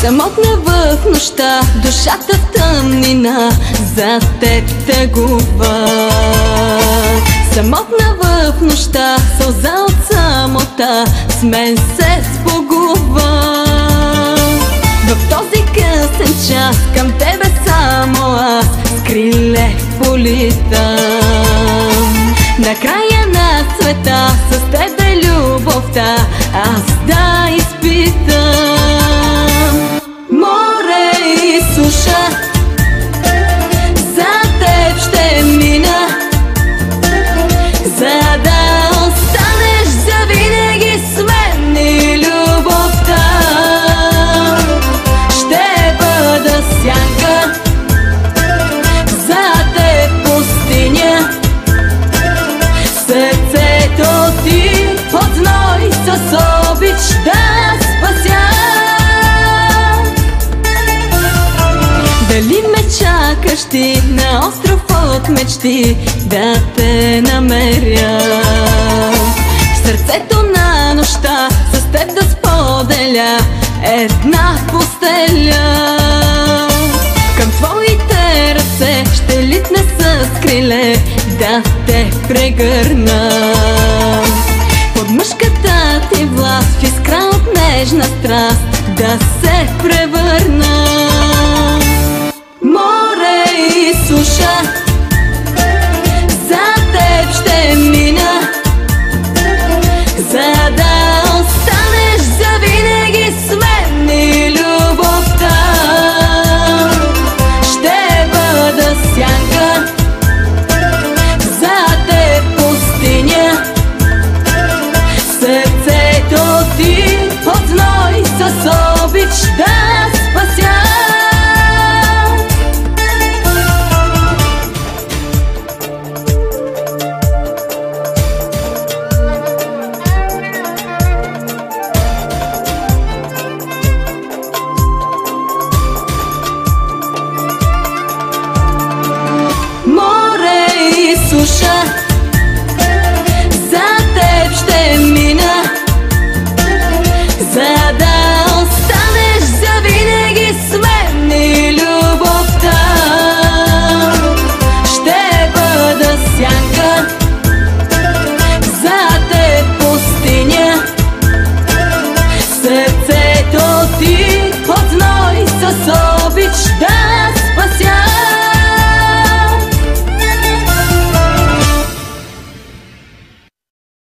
Самотна в нощта, душата в тъмнина, за теб тъгува. Самотна в нощта, сълза от самота, с мен се сбогува. В този късен час към тебе само аз с криле политам. На края на света с тебе любовта аз да изпитам. Море и суша, за теб ще мина, за да останеш завинаги с мен и любовта. Ще бъда сянка, за теб пустиня, сърцето ти от зной с обич да спася. Дали ме чакаш ти на остров от мечти да те намеря? В сърцето на нощта с теб да споделя една постеля. Към твоите ръце ще литне с криле да те прегърна. Под мъжката ти власт в искра от нежна страст да се превърна. Море и суша, за теб ще мина, за да останеш завинаги с мен и любовта. Ще бъда сянка, за теб пустиня, сърцето ти от зной с обич да спася. Море и суша,